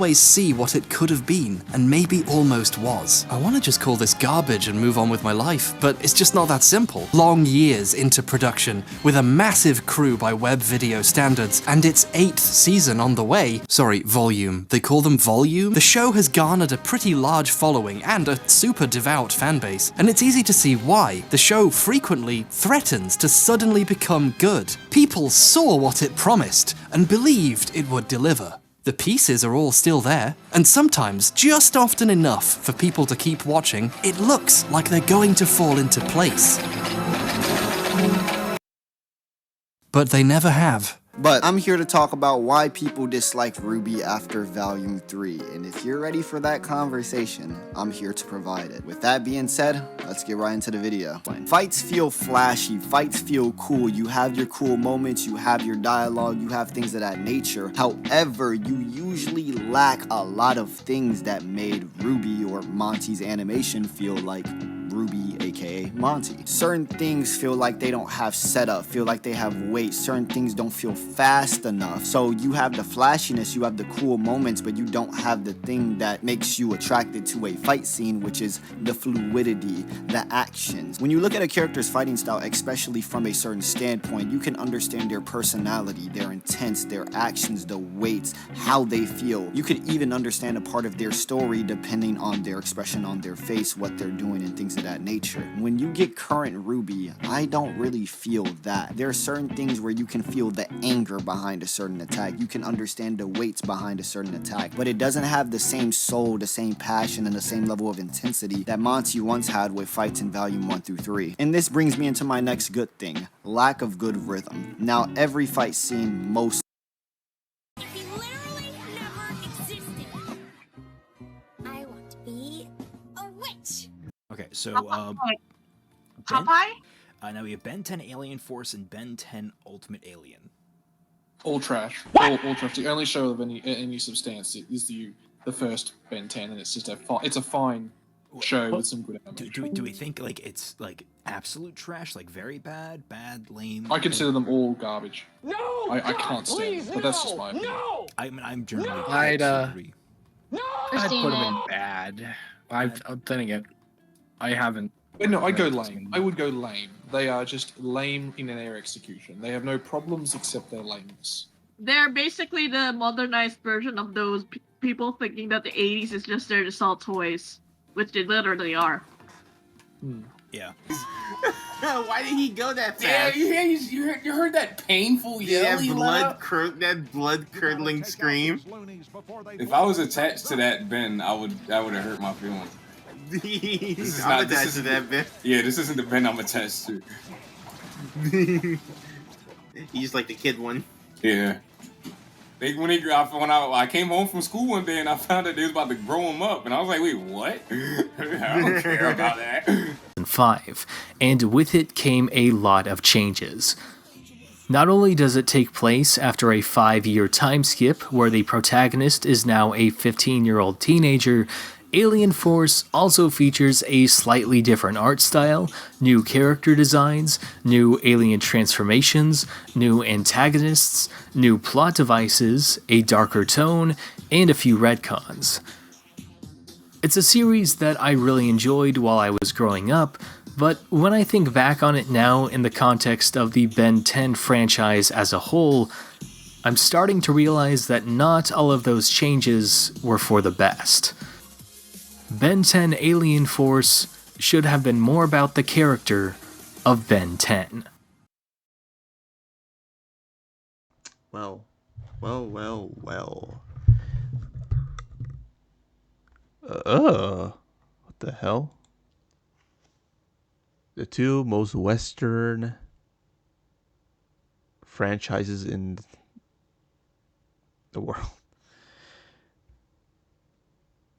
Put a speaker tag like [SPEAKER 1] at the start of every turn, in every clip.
[SPEAKER 1] always see what it could have been, and maybe almost was. I want to just call this garbage and move on with my life, but it's just not that simple. Long years into production, with a massive crew by web video standards, and its 8th season on the way, sorry, volume, they call them volume? The show has garnered a pretty large following and a super devout fanbase, and it's easy to see why. The show frequently threatens to suddenly become good. People saw what it promised, and believed it would deliver. The pieces are all still there, and sometimes just often enough for people to keep watching, it looks like they're going to fall into place. But they never have.
[SPEAKER 2] But I'm here to talk about why people dislike RWBY after Volume 3, and if you're ready for that conversation, I'm here to provide it. With that being said, let's get right into the video. Fights feel flashy, fights feel cool, you have your cool moments, you have your dialogue, you have things of that nature. However, you usually lack a lot of things that made RWBY or Monty's animation feel like RWBY, aka Monty. Certain things feel like they don't have setup, feel like they have weight. Certain things don't feel fast enough. So you have the flashiness, you have the cool moments, but you don't have the thing that makes you attracted to a fight scene, which is the fluidity, the actions. When you look at a character's fighting style, especially from a certain standpoint, you can understand their personality, their intents, their actions, the weights, how they feel. You could even understand a part of their story depending on their expression on their face, what they're doing, and things of that nature. When you get current RWBY, I don't really feel that. There are certain things where you can feel the anger behind a certain attack. You can understand the weights behind a certain attack, but it doesn't have the same soul, the same passion, and the same level of intensity that Monty once had with fights in Volume 1 through 3. And this brings me into my next good thing, lack of good rhythm. Now, every fight scene, most
[SPEAKER 3] He literally never existed. I want to be a witch.
[SPEAKER 4] Okay, so
[SPEAKER 5] Popeye?
[SPEAKER 4] now we have Ben 10 Alien Force and Ben 10 Ultimate Alien.
[SPEAKER 5] All trash. All trash. The only show of any substance is the first Ben 10, and it's just a fine show with some good animation.
[SPEAKER 4] Do we think like it's like absolute trash, like very bad, lame?
[SPEAKER 5] I consider them all garbage.
[SPEAKER 6] No!
[SPEAKER 5] I can't stand them, but that's just my opinion.
[SPEAKER 6] No!
[SPEAKER 4] I'm generally
[SPEAKER 7] I'd
[SPEAKER 4] agree.
[SPEAKER 6] No!
[SPEAKER 7] I'd put them in bad. Then again, I haven't.
[SPEAKER 5] But no, I'd go lame. I would go lame. They are just lame in their execution. They have no problems except their lameness.
[SPEAKER 8] They're basically the modernized version of those people thinking that the 80s is just there to sell toys, which they literally are.
[SPEAKER 4] Yeah.
[SPEAKER 9] Why did he go that fast?
[SPEAKER 6] Yeah, you heard that painful yell he let out?
[SPEAKER 9] That blood-curdling scream.
[SPEAKER 10] If I was attached to that Ben, I would have hurt my feelings.
[SPEAKER 9] I'm attached to that Ben.
[SPEAKER 10] Yeah, this isn't the Ben I'm attached to.
[SPEAKER 9] He's like the kid one.
[SPEAKER 10] Yeah. When I came home from school one day and I found that they was about to grow him up, and I was like, wait, what? I don't care about that.
[SPEAKER 11] 5, and with it came a lot of changes. Not only does it take place after a 5-year time skip where the protagonist is now a 15-year-old teenager, Alien Force also features a slightly different art style, new character designs, new alien transformations, new antagonists, new plot devices, a darker tone, and a few retcons. It's a series that I really enjoyed while I was growing up, but when I think back on it now in the context of the Ben 10 franchise as a whole, I'm starting to realize that not all of those changes were for the best. Ben 10 Alien Force should have been more about the character of Ben 10.
[SPEAKER 9] Well.
[SPEAKER 12] What the hell? The two most Western franchises in the world.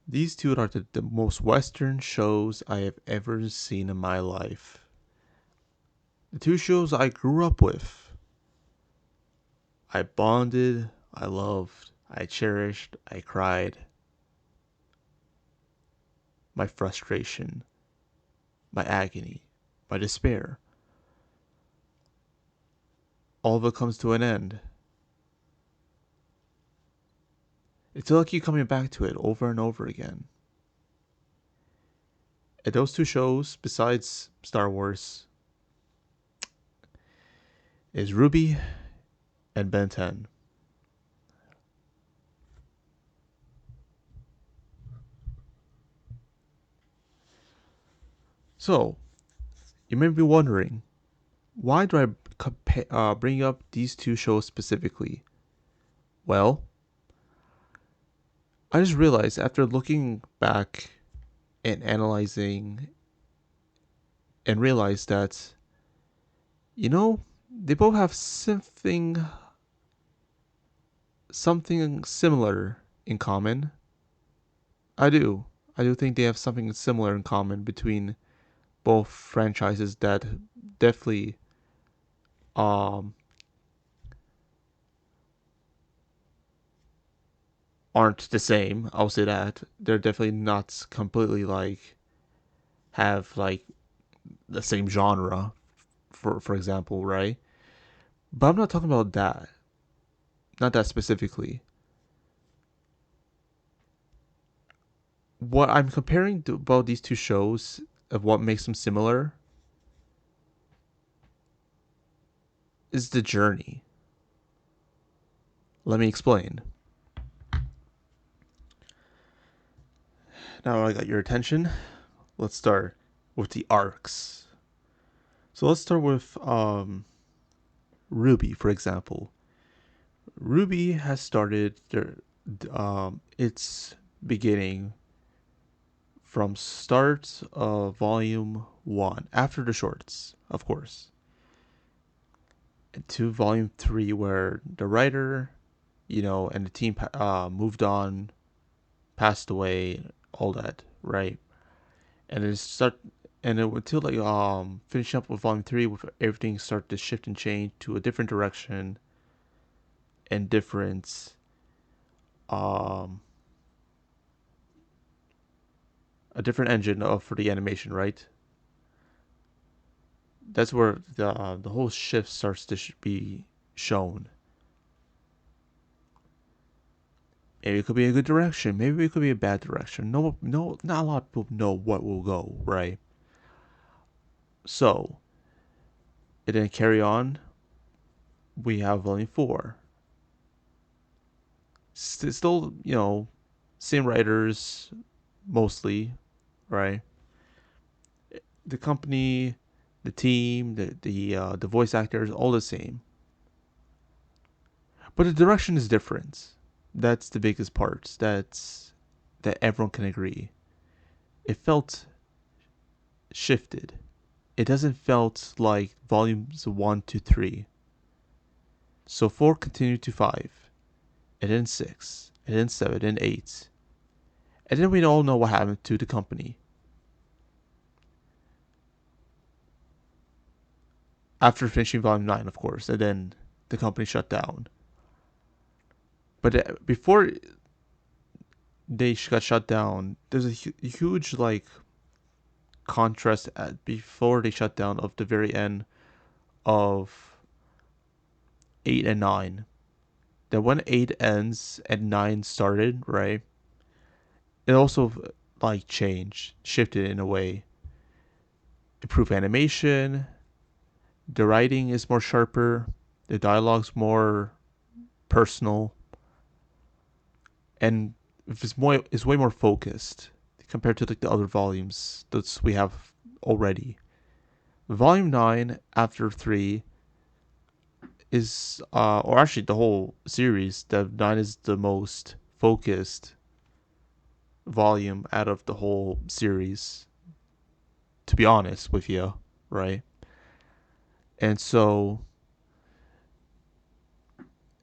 [SPEAKER 12] These two are the most Western shows I have ever seen in my life. The two shows I grew up with. I bonded, I loved, I cherished, I cried. My frustration, my agony, my despair. All of it comes to an end. It's like keep coming back to it over and over again. And those two shows, besides Star Wars, is RWBY and Ben 10. So, you may be wondering, why do I bring up these two shows specifically? Well, I just realized after looking back and analyzing and realized that, they both have something similar in common. I do. I do think they have something similar in common between both franchises that definitely aren't the same. I'll say that. They're definitely not completely have the same genre, for example, right? But I'm not talking about that. Not that specifically. What I'm comparing about these two shows of what makes them similar is the journey. Let me explain. Now I got your attention. Let's start with the arcs. So let's start with RWBY, for example. RWBY has started its beginning from start of volume 1, after the shorts, of course, to volume 3, where the writer, and the team moved on, passed away, all that, right? And it until finishing up with volume 3, with everything start to shift and change to a different direction and different a different engine for the animation, right? That's where the whole shift starts to be shown. Maybe it could be a good direction. Maybe it could be a bad direction. No, not a lot of people know what will go, right? So, it didn't carry on. We have volume 4. Still, same writers, mostly, right? The company, the team, the voice actors, all the same. But the direction is different. That's the biggest part. That everyone can agree. It felt shifted. It doesn't felt like volumes 1 to 3. So 4 continued to 5, and then 6, and then 7, and 8. And then we all know what happened to the company. After finishing volume 9, of course, and then the company shut down. But before they got shut down, there's a huge contrast before they shut down of the very end of 8 and 9. That when 8 ends and 9 started, right? It also changed, shifted in a way. Improved animation. The writing is more sharper. The dialogue's more personal. And it's way more focused compared to the other volumes that we have already. Volume 9 after 3 is or actually the whole series, the 9 is the most focused volume out of the whole series, to be honest with you, right? And so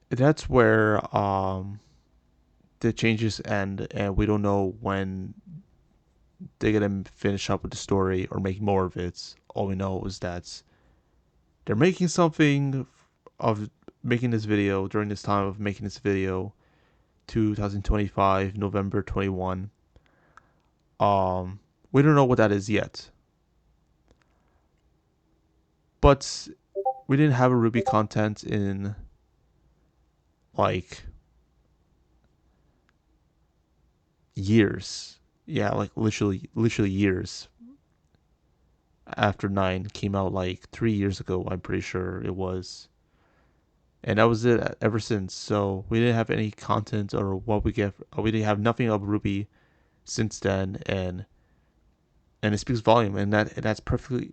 [SPEAKER 12] that's where the changes end, and we don't know when they're gonna finish up with the story or make more of it. All we know is that they're making something of making this video during this time of making this video, 2025 November 21. We don't know what that is yet, but we didn't have a RWBY content in years. Yeah, like literally years after 9 came out, like 3 years ago, I'm pretty sure it was. And that was it ever since. So we didn't have any content or what we get. We didn't have nothing of RWBY since then, and it speaks volume, and that's perfectly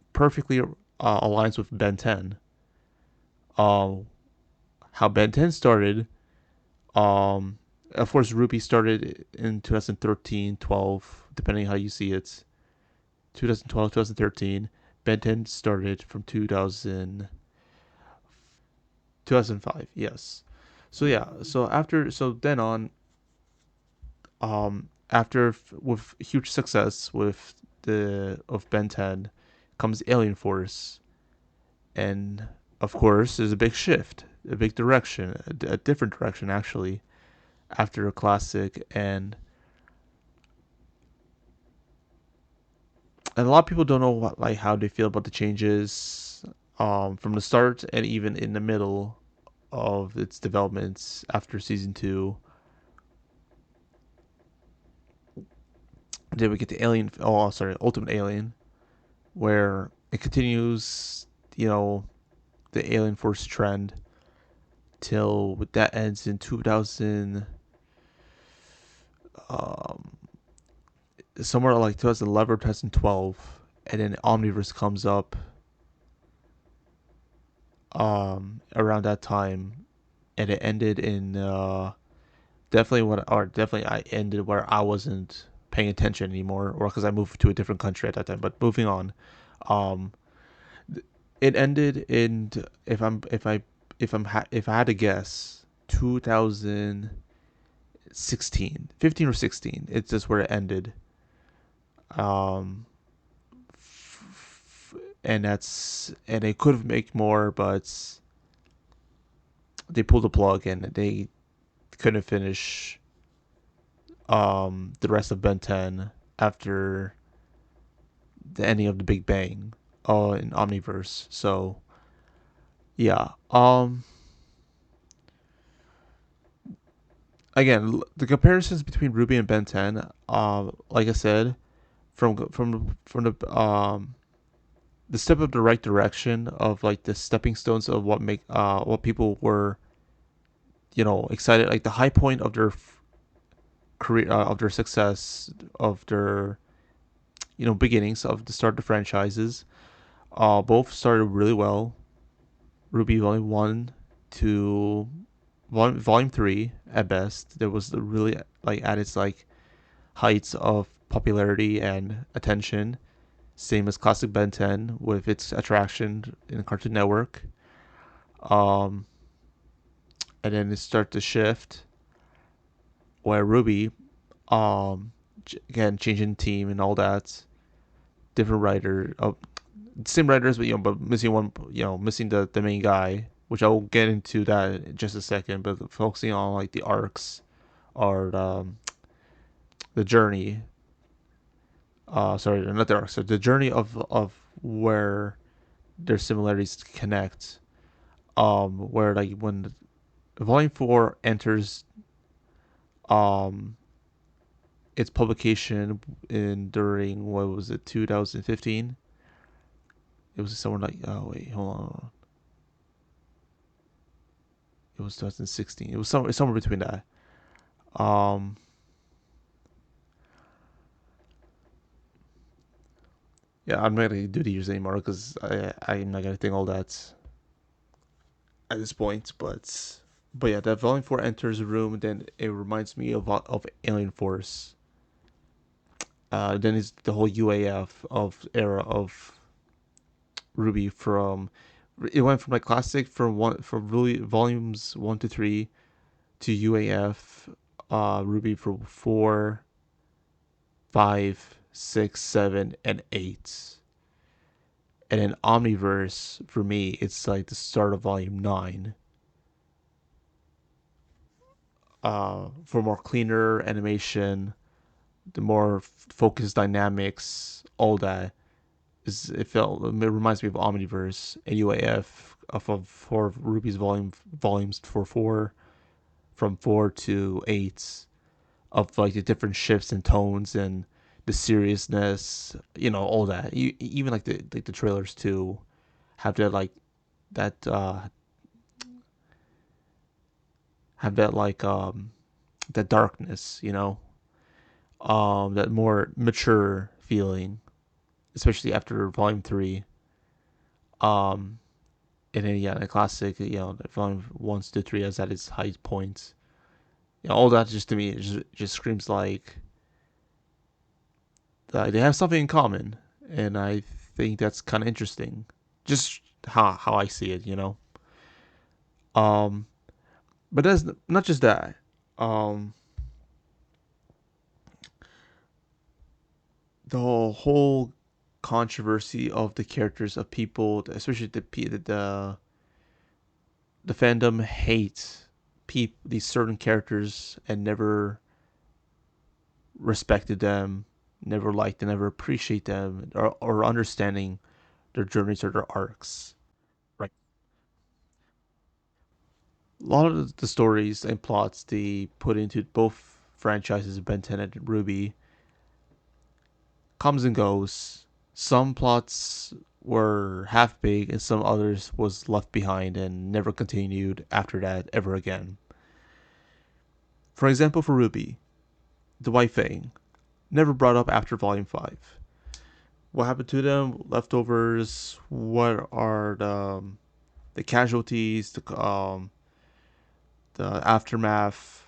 [SPEAKER 12] aligns with Ben 10. How Ben 10 started. Of course, RWBY started in 2013, 12, depending how you see it. 2012, 2013. Ben 10 started from 2005. Yes. So yeah. So then on. With huge success with the of Ben 10 comes Alien Force, and of course there's a big shift, a big direction, a different direction actually, after a classic, and a lot of people don't know like how they feel about the changes from the start and even in the middle of its developments after season 2. Then we get to Ultimate Alien, where it continues, the Alien Force trend till that ends in 2000, somewhere like 2011 or 2012, and then Omniverse comes up around that time, and it ended in definitely I ended where I wasn't paying attention anymore, or because I moved to a different country at that time. But moving on, um, it ended in, if I had to guess, 2016, 15 or 16. It's just where it ended. Um, and they could have made more, but they pulled the plug and they couldn't finish the rest of Ben 10 after the ending of the Big Bang in Omniverse. So yeah. Again, the comparisons between RWBY and Ben 10, like I said, from the step of the right direction of like the stepping stones of what people were, excited, like the high point of their career, of their success, of their beginnings of the start of the franchises. Both started really well. RWBY Volume 1 to Volume 3 at best. There was the really like at its like heights of popularity and attention. Same as classic Ben 10 with its attraction in Cartoon Network. And then it started to shift where RWBY, again, changing team and all that, different writer, same writers, but missing one, missing the main guy, which I will get into that in just a second. But focusing on like the arcs or the journey. Sorry, not the arcs. So the journey of where their similarities connect. Where like when Volume 4 enters its publication during, what was it, 2015? It was somewhere like, oh wait, hold on. It was 2016. It was somewhere between that. Yeah, I'm not gonna do the years anymore because I'm not gonna think all that at this point. But yeah, that Volume 4 enters the room, then it reminds me of Alien Force. Then it's the whole UAF of era of RWBY. It went from like classic from really volumes 1 to 3 to UAF, RWBY for 4, 5, 6, 7, and 8. And then Omniverse, for me, it's like the start of Volume 9. For more cleaner animation, the more focused dynamics, all that. It reminds me of Omniverse and UAF for RWBY's volumes for 4, from 4 to 8. of like the different shifts and tones and the seriousness, all that. Even like the trailers too have that like that have that like that darkness, that more mature feeling, especially after Volume 3. Um, and then yeah, the classic, the Volume 1 to 3 is at its high points. All that just to me just screams like they have something in common, and I think that's kind of interesting. Just how I see it, Um, but that's not just that. Um, the whole controversy of the characters of people, especially the fandom hates these certain characters and never respected them, never liked them, never appreciate them, or understanding their journeys or their arcs. Right. A lot of the stories and plots they put into both franchises, Ben 10 and RWBY, comes and goes. Some plots were half baked and some others was left behind and never continued after that ever again. For example, for RWBY, the White Fang, never brought up after Volume 5. What happened to them? Leftovers? What are the casualties? The aftermath?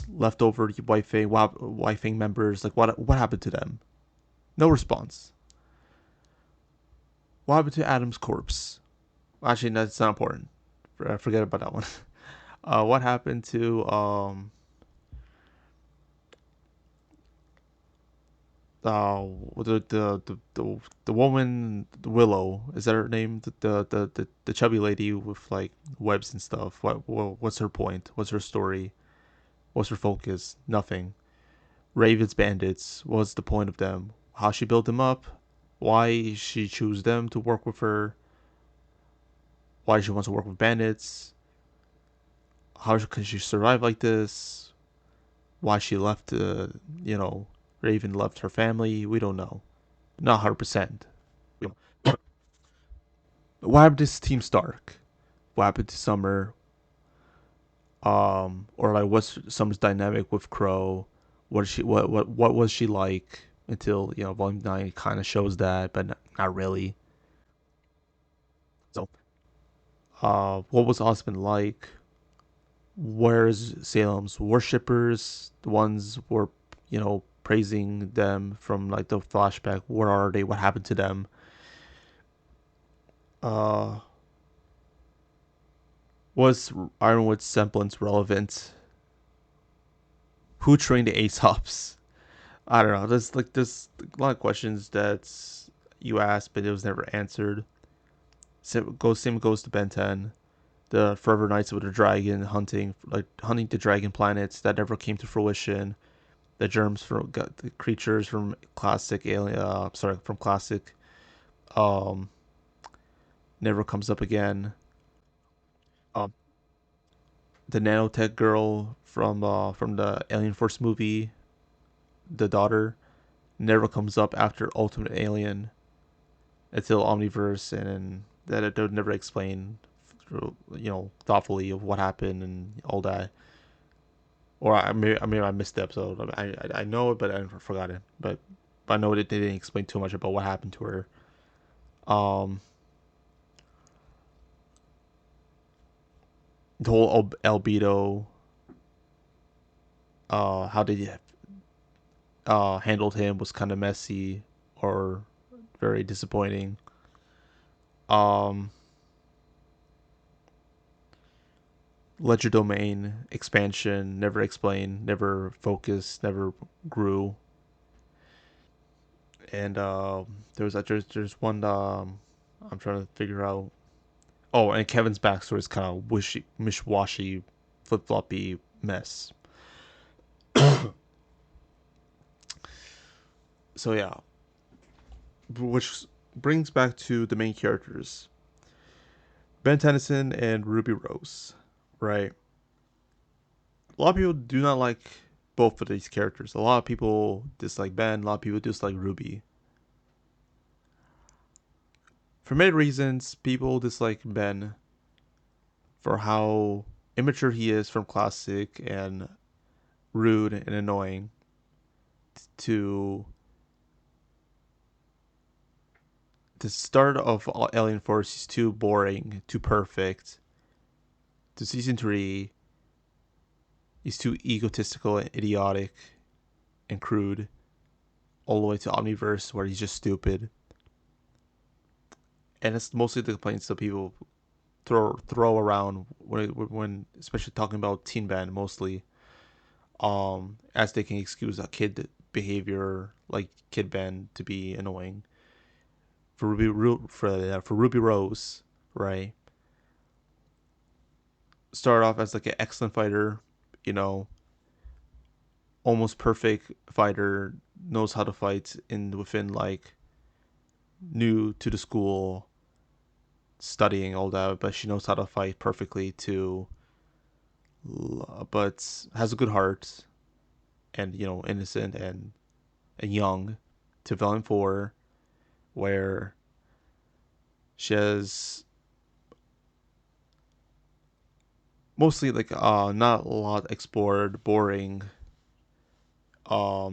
[SPEAKER 12] Leftover White Fang members? Like what happened to them? No response. What happened to Adam's corpse? Actually, that's not important. Forget about that one. What happened to the woman Willow? Is that her name? The chubby lady with like webs and stuff. What's her point? What's her story? What's her focus? Nothing. Raven's bandits. What's the point of them? How she built them up? Why she choose them to work with her? Why she wants to work with bandits? How can she survive like this? Why she left? Raven left her family. We don't know. Not 100%. What happened to Team Stark? What happened to Summer? Or like what's Summer's dynamic with Crow? What is she? What was she like until Volume 9 kind of shows that, but not really. So, what was Osmond like? Where's Salem's worshippers? The ones were praising them from like the flashback. Where are they? What happened to them? Uh, was Ironwood's semblance relevant? Who trained the Aesops? I don't know. There's a lot of questions that you asked, but it was never answered. Same goes to Ben 10. The Forever Knights with the dragon hunting the dragon planets that never came to fruition. The germs from the creatures from classic alien. From classic. Um, never comes up again. Um, the nanotech girl from the Alien Force movie, the daughter, never comes up after Ultimate Alien until Omniverse, and that it would never explain, thoughtfully of what happened and all that. Or I missed the episode. I know it, but I forgot it. But I know they didn't explain too much about what happened to her. The whole albedo. How they handled him was kind of messy or very disappointing. Ledger Domain expansion never explained, never focused, never grew. And there's one I'm trying to figure out. Oh, and Kevin's backstory is kind of wish-washy, flip-floppy mess. So yeah, which brings back to the main characters, Ben Tennyson and Ruby Rose, right? A lot of people do not like both of these characters. A lot of people dislike Ben, a lot of people dislike RWBY. For many reasons, people dislike Ben for how immature he is from classic and rude and annoying to the start of Alien Force. He's too boring, too perfect. To season 3, he's too egotistical and idiotic and crude. All the way to Omniverse, where he's just stupid. And it's mostly the complaints that people throw around when especially talking about Teen Ben mostly, as they can excuse a kid behavior like Kid Ben to be annoying. For Ruby Rose, right? Started off as like an excellent fighter, you know, almost perfect fighter, knows how to fight within like new to the school, studying all that, but she knows how to fight perfectly too. But has a good heart, and you know, innocent and young. To Valiant 4, where she has mostly like not a lot explored, boring. For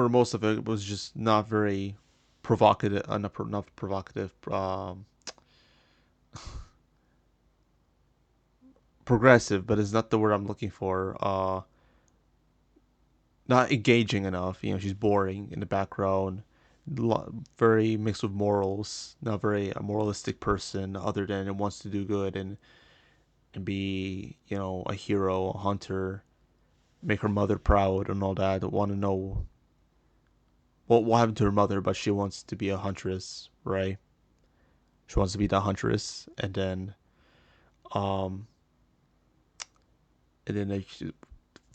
[SPEAKER 12] most of it was just not very provocative, not provocative, progressive, but it's not the word I'm looking for. Not engaging enough. You know, she's boring in the background. Very mixed with morals. Not very a moralistic person, other than it wants to do good and be, you know, a hero, a hunter, make her mother proud and all that. Want to know what happened to her mother, but she wants to be a huntress, right? She wants to be the huntress, and then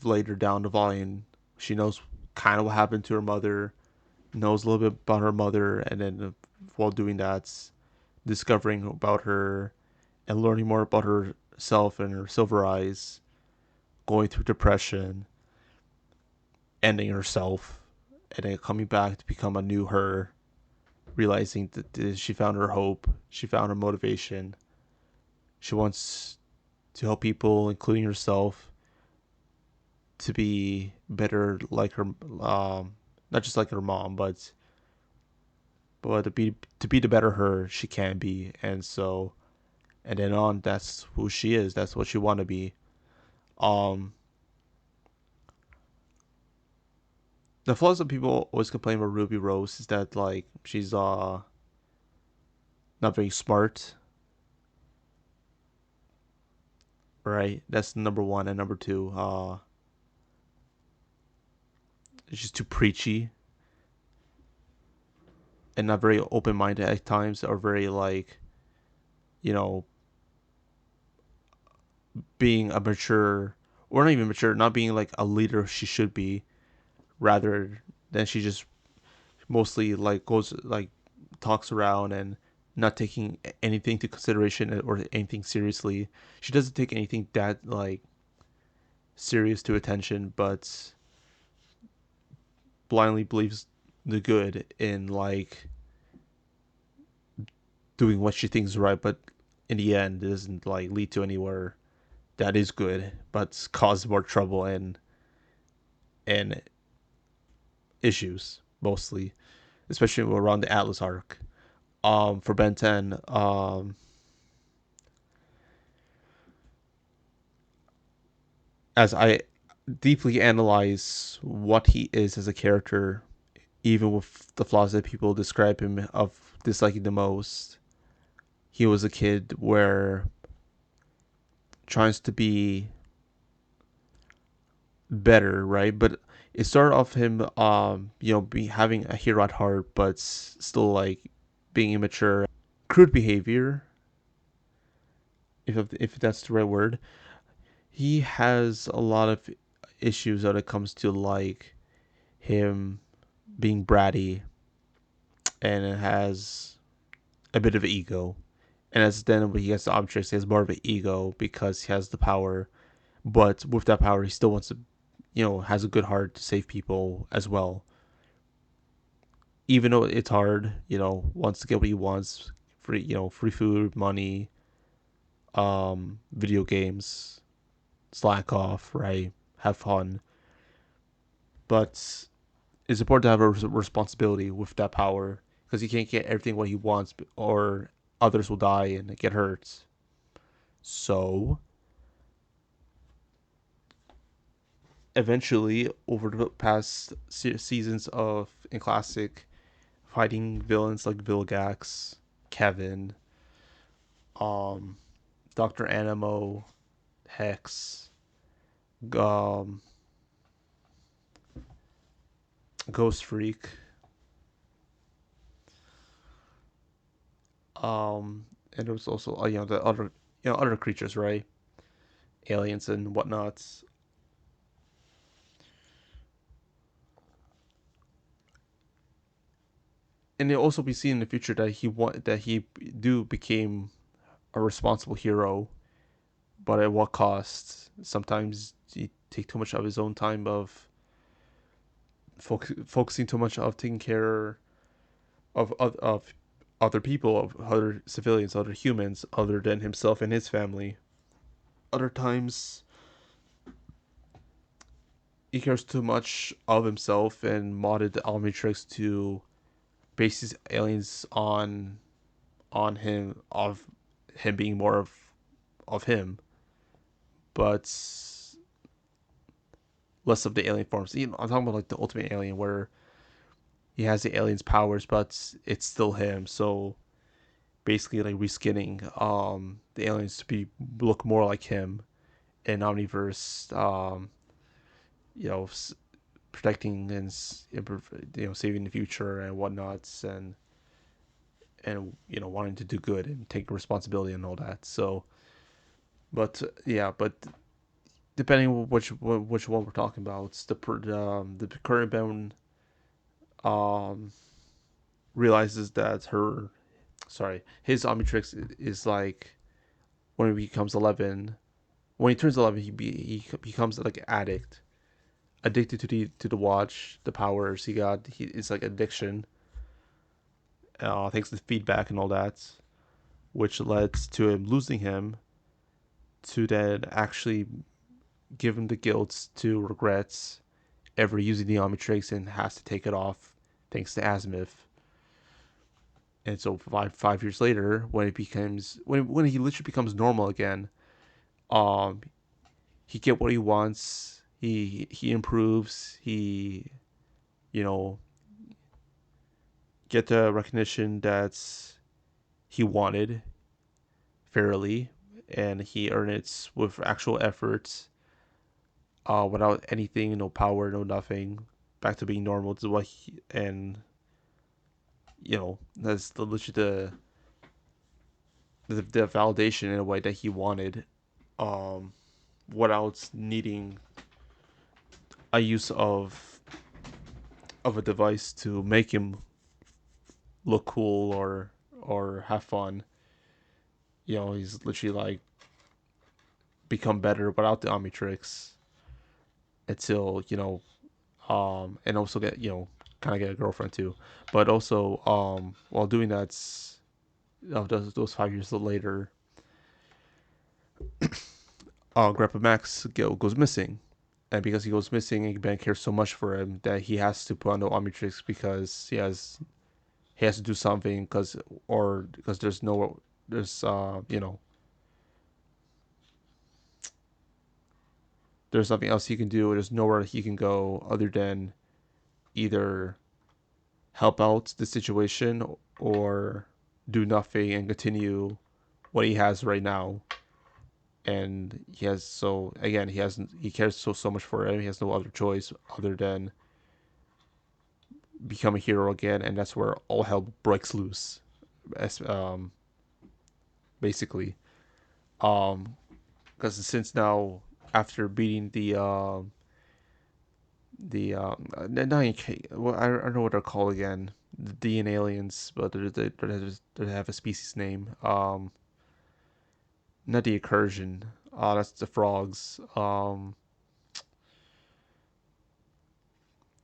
[SPEAKER 12] later down the volume, she knows kind of what happened to her mother, knows a little bit about her mother, and then while doing that, discovering about her and learning more about herself and her silver eyes, going through depression, ending herself, and then coming back to become a new her, realizing that she found her hope, she found her motivation. She wants to help people, including herself, to be better like her, not just like her mom, but to be the better her she can be. And so, and then on, that's who she is. That's what she want to be. The flaws that people always complain about Ruby Rose is that like she's not very smart. Right? That's number one. And number two, she's too preachy and not very open minded at times, or very like, you know, being a mature, or not even mature, not being like a leader she should be, rather than she just mostly like goes like talks around and not taking anything to consideration or anything seriously. She doesn't take anything that like serious to attention, but blindly believes the good in like doing what she thinks is right, but in the end it doesn't like lead to anywhere that is good, but cause more trouble and issues mostly, especially around the Atlas arc. For Ben 10, as I deeply analyze what he is as a character, even with the flaws that people describe him of disliking the most, he was a kid where tries to be better, right? But it started off him, you know, having a hero at heart, but still like being immature, crude behavior, if that's the right word. He has a lot of issues when it comes to like him being bratty, and it has a bit of ego, And as then when he gets the Omnitrix, he has more of an ego because he has the power. But with that power, he still wants to, has a good heart to save people as well. Even though it's hard, wants to get what he wants, free food, money, video games, slack off, right? Have fun. But it's important to have a responsibility with that power because he can't get everything what he wants, or others will die and get hurt. So eventually, over the past seasons of in Classic, fighting villains like Vilgax, Kevin, um, Doctor Animo, Hex, um, Ghost Freak, and there was also the other other creatures, right? Aliens and whatnot. And it'll also be seen in the future that he became a responsible hero, but at what cost? Sometimes he take too much of his own time of focusing too much of taking care of other people, of other civilians, other humans, other than himself and his family. Other times he cares too much of himself and modded the Omnitrix to base his aliens on him, of him being more of him, but less of the alien forms. I'm talking about like the Ultimate Alien, where he has the alien's powers, but it's still him. So basically, like reskinning the aliens to look more like him in Omniverse. You know, protecting and saving the future and whatnots, and wanting to do good and take responsibility and all that. So, but yeah, but depending on which one we're talking about, the current Ben realizes that his Omnitrix is like when he becomes 11. When he turns 11, he becomes like an addicted to the watch, the powers he got. It's like addiction. Thanks to feedback and all that, which led to him losing him, to then actually give him the guilt to regrets ever using the Omnitrix and has to take it off thanks to Azimuth. And so five years later, when he literally becomes normal again, um, he get what he wants. He improves. He, you know, get the recognition that he wanted fairly, and he earned it with actual efforts, without anything, no power, no nothing, back to being normal to what that's literally the validation in a way that he wanted, um, without needing a use of a device to make him look cool or have fun. He's literally like become better without the Omnitrix until and also get kind of get a girlfriend too, but also while doing that, those 5 years later, Grandpa Max goes missing, and because he goes missing, Ben cares so much for him that he has to put on the Omnitrix because he has to do something because there's nothing else he can do. There's nowhere he can go other than either help out the situation or do nothing and continue what he has right now. And he cares so much for him. He has no other choice other than become a hero again, and that's where all hell breaks loose. As basically, because since now, after beating well, I don't know what they're called again, the DNA aliens, but they have a species name. not the incursion. That's the frogs.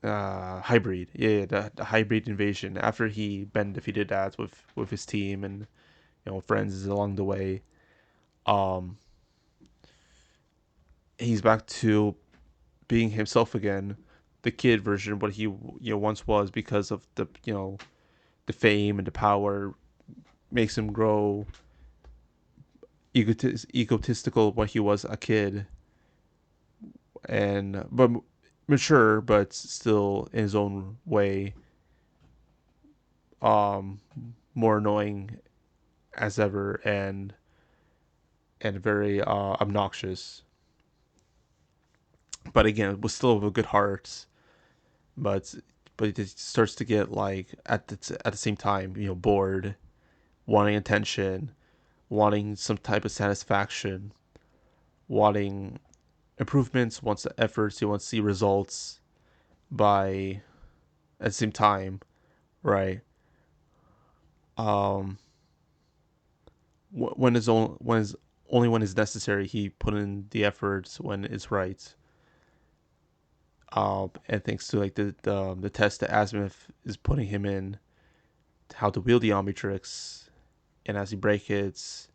[SPEAKER 12] Hybrid. Yeah, the hybrid invasion. After Ben defeated that with his team and friends along the way, um, he's back to being himself again, the kid version, what he once was, because of the fame and the power makes him grow egotistical what he was a kid, and but mature, but still in his own way, um, more annoying as ever, and very obnoxious. But again, was still with a good heart. But it starts to get like at the same time, bored, wanting attention, wanting some type of satisfaction, wanting improvements, wants the efforts, he wants to see results by at the same time, right? Um, when is only when it's necessary, he put in the efforts when it's right. And thanks to like the test that Azimuth is putting him in, how to wield the Omnitrix, and as he breaks it,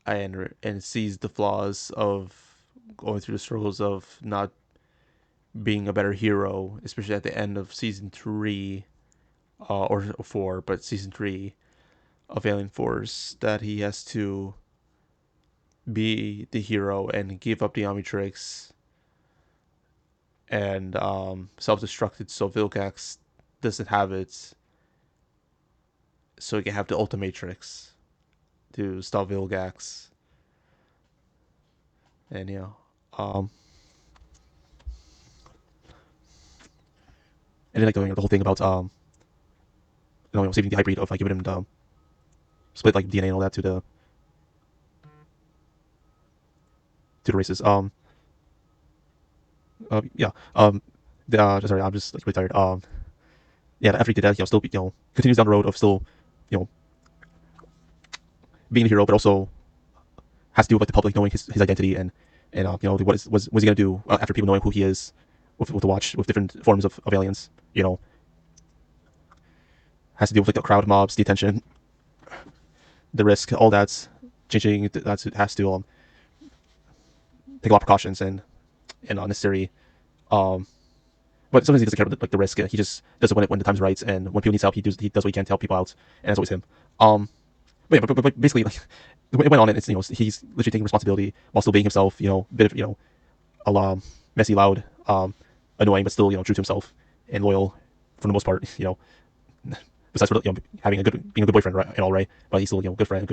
[SPEAKER 12] and sees the flaws of going through the struggles of not being a better hero, especially at the end of season 3, or 4, but season 3 of Alien Force, that he has to be the hero and give up the Omnitrix and self-destructed so Vilgax doesn't have it, so he can have the Ultimatrix to stop Vilgax. And and then like the whole thing about saving the hybrid of like giving him the split like DNA and all that to the races. Yeah. Sorry, I'm just like really tired. Yeah. After he did that, still continues down the road of still, you know, being a hero, but also has to do with like the public knowing his identity and what's he gonna do after people knowing who he is with the watch with different forms of aliens. Has to deal with like the crowd mobs, the attention, the risk, all that's changing. That's it has to take a lot of precautions and unnecessary. Um, but sometimes he doesn't care about the risk. He just does it when the time's right, and when people need help, he does what he can to help people out, and that's always him. But yeah, but basically, like it went on, and it's he's literally taking responsibility while still being himself. Bit of a lot messy, loud, annoying, but still true to himself and loyal for the most part. Besides for having being a good boyfriend, right, and all right, but he's still good friend,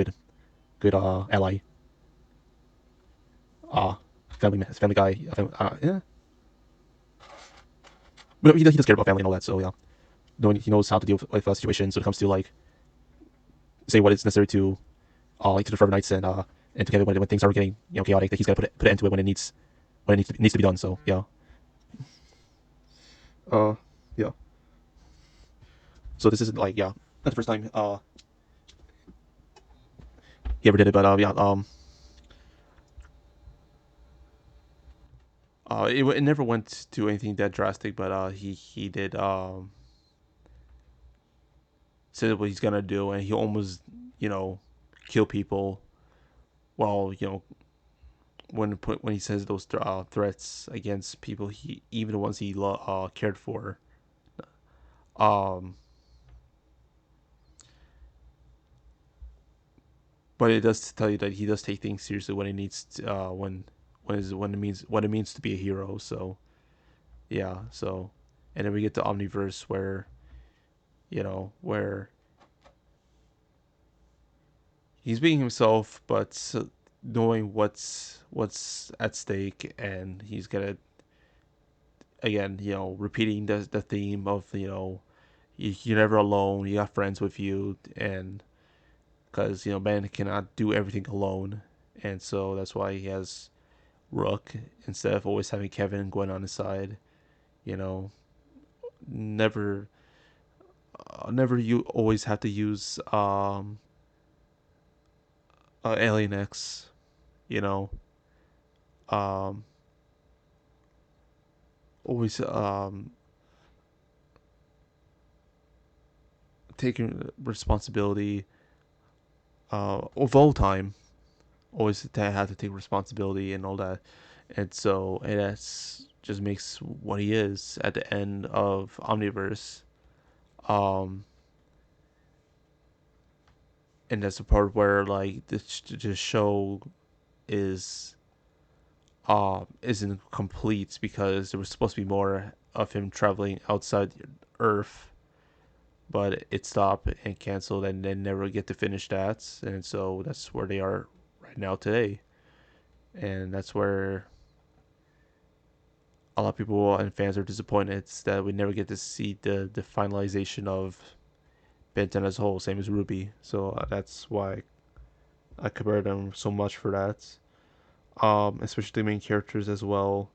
[SPEAKER 12] good ally, family guy. Yeah, but he does care about family and all that. So yeah, knowing he knows how to deal with situations when it comes to like say what is necessary to like to the Forever Knights and together when things are getting chaotic, that he's gonna put an end to it when it needs to be done. So yeah. Yeah. So this isn't like not the first time he ever did it, but yeah it never went to anything that drastic, but he did said what he's gonna do, and he almost kill people while when he says those threats against people, he even the ones he cared for. Um, but it does tell you that he does take things seriously when it needs to, when it means to be a hero. So yeah, and then we get to Omniverse where where he's being himself, but knowing what's at stake, and he's gonna again repeating the theme of you're never alone, you got friends with you, and because Ben cannot do everything alone, and so that's why he has Rook instead of always having Kevin and Gwen on his side. you know never never you always have to use Alien X you know, um, always taking responsibility of all time. Always had to take responsibility and all that, and so and that's just makes what he is at the end of Omniverse. Um, and that's the part where like the show is isn't complete because there was supposed to be more of him traveling outside Earth, but it stopped and canceled, and they never get to finish that, and so that's where they are right now today, and that's where a lot of people and fans are disappointed that we never get to see the finalization of Ben 10 as a whole, same as RWBY. So that's why I compare them so much for that. Especially the main characters as well.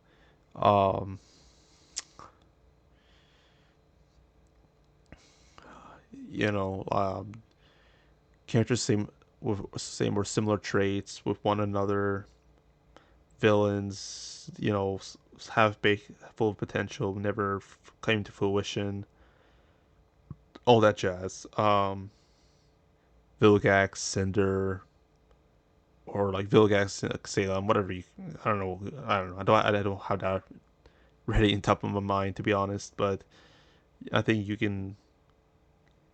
[SPEAKER 12] Um, you know, characters same or similar traits with one another. Villains, have big full of potential, never came to fruition. All that jazz. Vilgax, Cinder, or like Vilgax, Salem, whatever you. I don't know. I don't know. I don't have that ready in top of my mind to be honest, but I think you can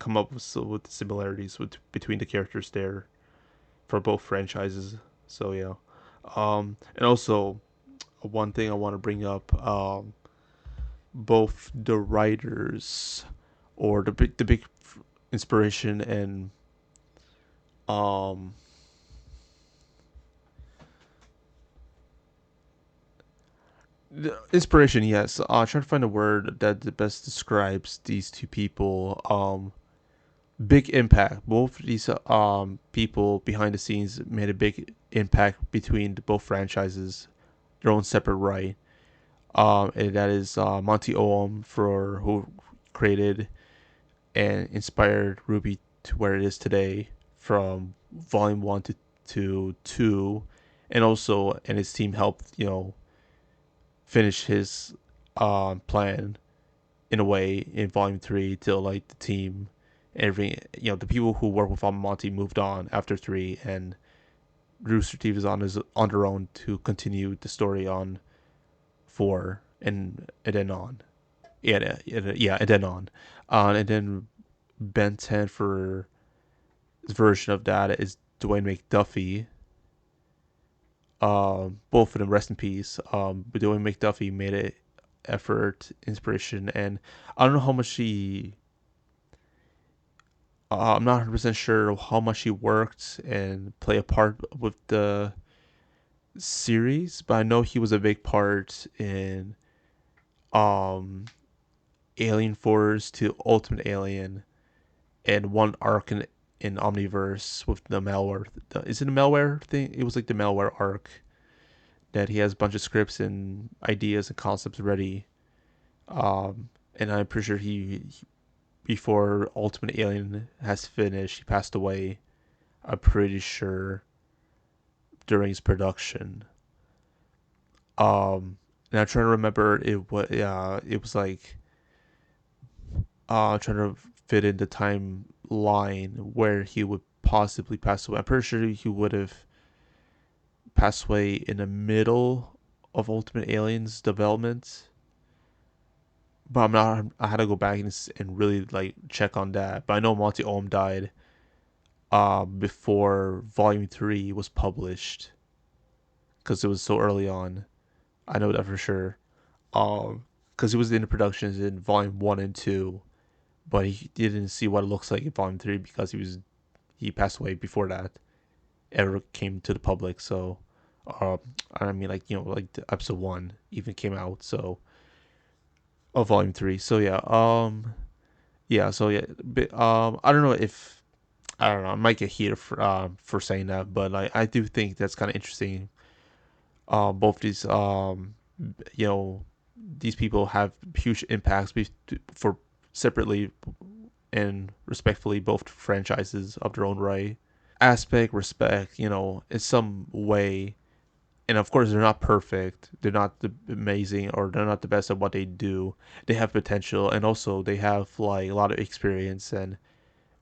[SPEAKER 12] come up with similarities between the characters there for both franchises. So yeah, and also one thing I want to bring up, both the writers or the big inspiration and um the inspiration, yes. Trying to find a word that best describes these two people. Big impact. Both of these people behind the scenes made a big impact between both franchises, their own separate right. And that is Monty Oum for who created and inspired RWBY to where it is today, from Volume 1 to 2, and also and his team helped finish his plan in a way in Volume 3 till like the team, everything, the people who work with Monty moved on after 3, and Rooster Teeth is on their own to continue the story on 4 and then on. Yeah, and then on. And then Ben 10 for his version of that is Dwayne McDuffie. Both of them rest in peace. But Dwayne McDuffie made it effort, inspiration, and I don't know how much he. I'm not 100% sure how much he worked and play a part with the series, but I know he was a big part in um Alien Force to Ultimate Alien, and one arc in Omniverse with the malware. Is it a malware thing? It was like the malware arc that he has a bunch of scripts and ideas and concepts ready. And I'm pretty sure he before Ultimate Alien has finished, he passed away. I'm pretty sure during his production. And I'm trying to remember it was like trying to fit in the timeline where he would possibly pass away. I'm pretty sure he would have passed away in the middle of Ultimate Alien's development. But I'm not. I had to go back and really like check on that. But I know Monty Oum died before Volume 3 was published because it was so early on. I know that for sure. Because it was in the productions in Volume 1 and 2, but he didn't see what it looks like in Volume 3 because he passed away before that ever came to the public. So, I mean, like like the episode 1 even came out. So, of Volume 3. So yeah, yeah. So yeah, but, I don't know if I don't know. I might get heated for saying that, but I do think that's kind of interesting. Both these you know these people have huge impacts for separately and respectfully both franchises of their own right. Aspect, respect, in some way and of course they're not perfect, they're not amazing, or they're not the best at what they do. They have potential, and also they have like a lot of experience, and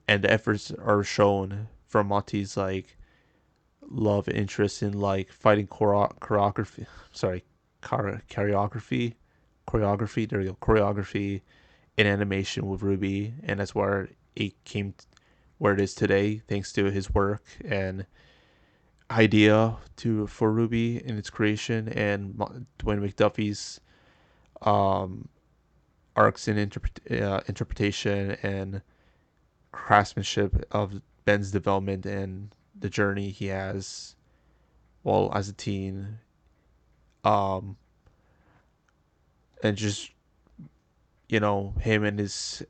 [SPEAKER 12] the efforts are shown from Monty's like love interest in like fighting choreography. Sorry, choreography. There you go, choreography in animation with RWBY, and that's where it came where it is today, thanks to his work and idea for RWBY in its creation, and Dwayne McDuffie's um, arcs in interpretation and craftsmanship of Ben's development and the journey he has while as a teen, and just him and his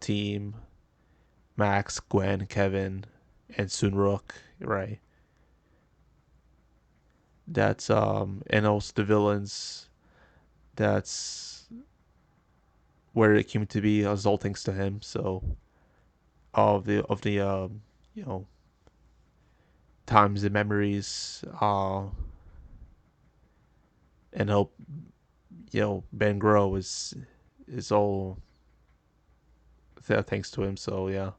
[SPEAKER 12] team, Max, Gwen, Kevin, and Soonrook, right? That's and also the villains. That's where it came to be, as all thanks to him. So of the you know times and memories, and help Ben grow is all thanks to him. So yeah,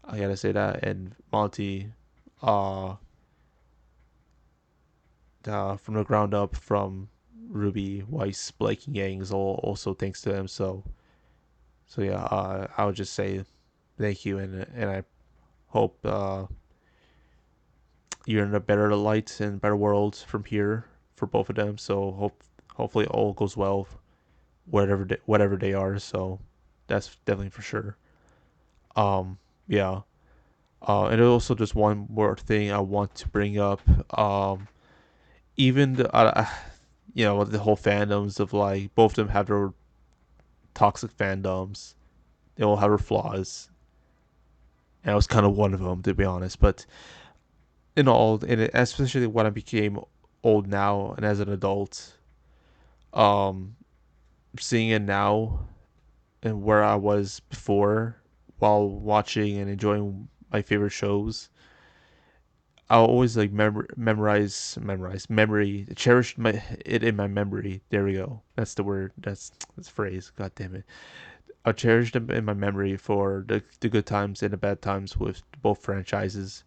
[SPEAKER 12] I gotta say that. And Monty, uh, from the ground up, from RWBY, Weiss, Blake, and Yang is all also thanks to him. So yeah, I would just say thank you, and I hope you're in a better light and better world from here for both of them. So hopefully all goes well, whatever they are. So that's definitely for sure. Yeah. And also just one more thing I want to bring up. Even the whole fandoms of like both of them have their toxic fandoms. They all have their flaws, and I was kind of one of them, to be honest. But especially when I became old now and as an adult, um, seeing it now and where I was before while watching and enjoying my favorite shows, I'll always like cherish it in my memory. There we go. That's the word. That's the phrase. God damn it. I'll cherish them in my memory for the good times and the bad times with both franchises.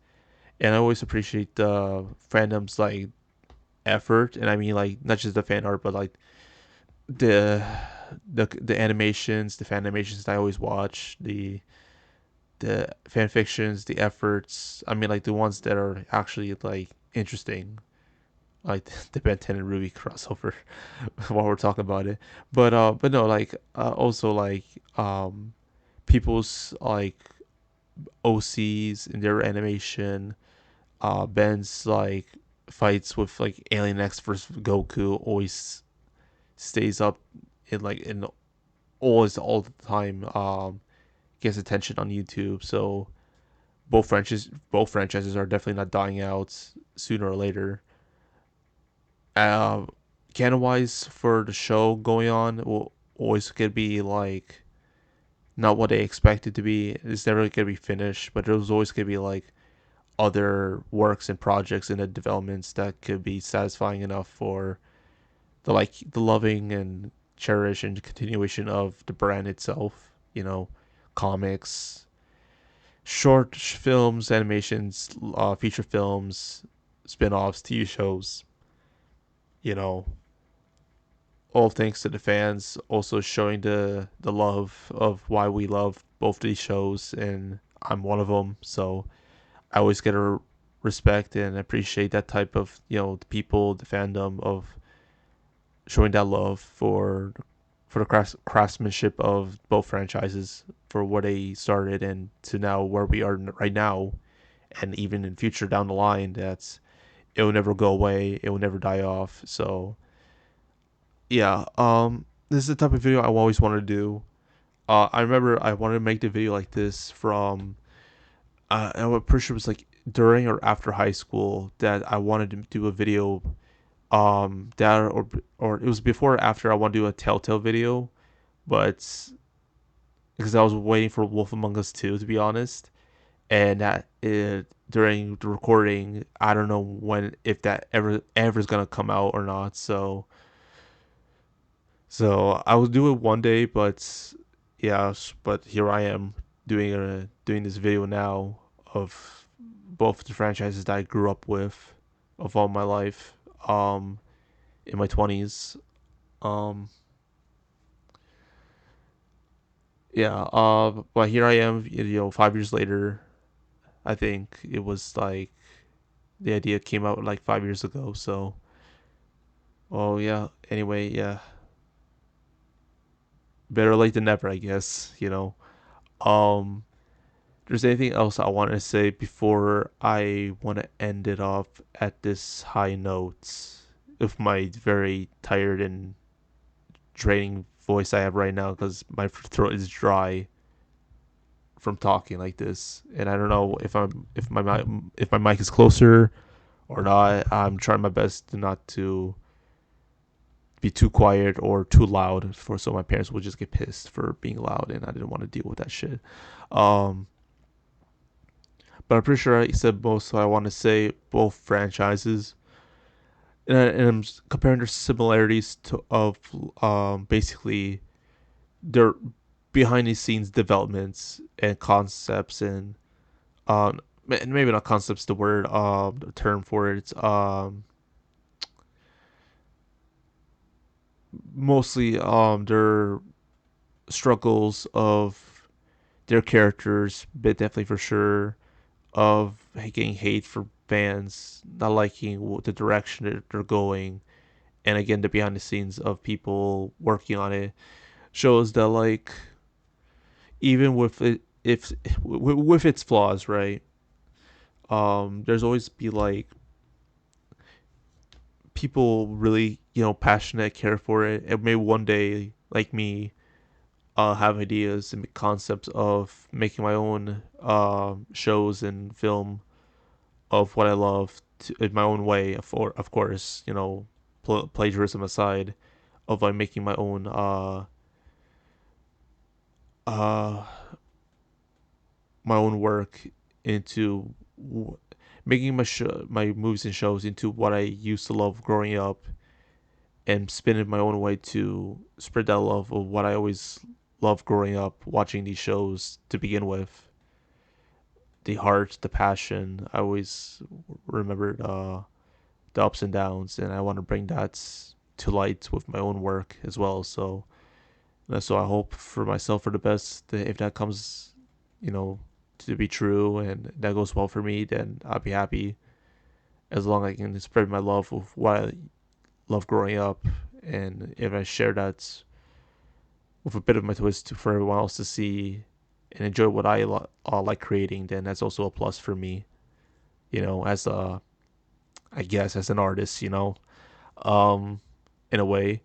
[SPEAKER 12] And I always appreciate the fandom's like effort, and I mean like not just the fan art, but like the the animations, the fan animations that I always watch, the fan fictions, the efforts. I mean like the ones that are actually like interesting, like the Ben 10 and RWBY crossover while we're talking about it. But no, like also like people's like OCs in their animation, Ben's like fights with like Alien X versus Goku always stays up in always all the time. Gets attention on YouTube. So both franchises are definitely not dying out sooner or later. Uh, Canon wise for the show going on will always gonna be like not what they expect it to be. It's never gonna be finished, but there's always gonna be like other works and projects and the developments that could be satisfying enough for the loving and cherish and continuation of the brand itself. Comics, short films, animations, feature films, spin-offs, TV shows. You know, all thanks to the fans also showing the love of why we love both these shows, and I'm one of them. So I always get to respect and appreciate that type of the people, the fandom of showing that love for the craftsmanship of both franchises, for what they started and to now where we are right now, and even in future down the line. It will never go away. It will never die off. So yeah, this is the type of video I always wanted to do. I remember I wanted to make the video like this from I'm pretty sure it was like during or after high school that I wanted to do a video. That or it was before or after I wanted to do a Telltale video, but because I was waiting for Wolf Among Us 2, to be honest, and that during the recording, I don't know when if that ever is gonna come out or not. So I will do it one day, but yeah, but here I am doing this video now of both the franchises that I grew up with of all my life in my 20s. Yeah, but here I am, 5 years later. I think it was like the idea came out like 5 years ago. So, oh yeah. Anyway, yeah. Better late than never, I guess. Um, there's anything else I want to say before I want to end it off at this high note with my very tired and draining voice I have right now because my throat is dry from talking like this, and I don't know if my mic is closer or not. I'm trying my best to not to be too quiet or too loud so my parents would just get pissed for being loud, and I didn't want to deal with that shit. But I'm pretty sure I said most what I want to say. Both franchises, and I'm comparing their similarities to of basically their behind the scenes developments and concepts and maybe not concepts the word the term for it. It's mostly their struggles of their characters, but definitely for sure of getting hate for fans not liking the direction that they're going, and again the behind the scenes of people working on it shows that like even with it if with its flaws, right? There's always be like people really passionate care for it, and maybe one day like me have ideas and concepts of making my own shows and film of what I love in my own way. Of course, plagiarism aside, of like making my own uh my own work into making my movies and shows into what I used to love growing up, and spin it my own way to spread that love of what I always loved growing up watching these shows to begin with. The heart, the passion. I always remembered the ups and downs, and I want to bring that to light with my own work as well. So I hope for myself for the best. That if that comes, to be true, and that goes well for me, then I'll be happy. As long as I can spread my love of what I love growing up, and if I share that with a bit of my twist for everyone else to see and enjoy what I like creating, then that's also a plus for me. As I guess as an artist, in a way.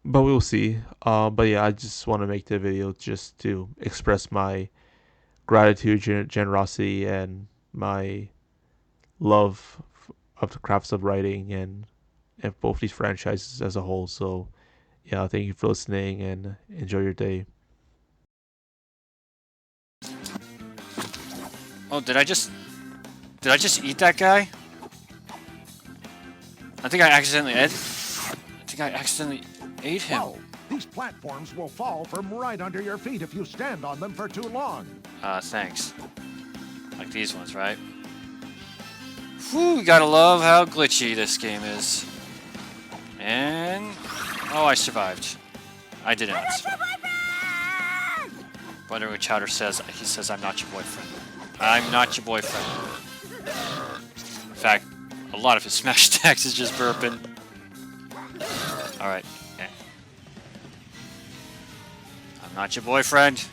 [SPEAKER 12] But we'll see. But yeah, I just want to make the video just to express my gratitude, generosity, and my love of the crafts of writing and both these franchises as a whole. So yeah, thank you for listening and enjoy your day.
[SPEAKER 13] Oh, did I just eat that guy? I think I accidentally ate him.
[SPEAKER 14] Whoa, these platforms will fall from right under your feet if you stand on them for too long.
[SPEAKER 13] Thanks. Like these ones, right? Whew, you gotta love how glitchy this game is. And oh, I survived. I did not survive. Wondering what Chowder says. He says I'm not your boyfriend. I'm not your boyfriend. In fact, a lot of his smash attacks is just burping. Alright. I'm not your boyfriend.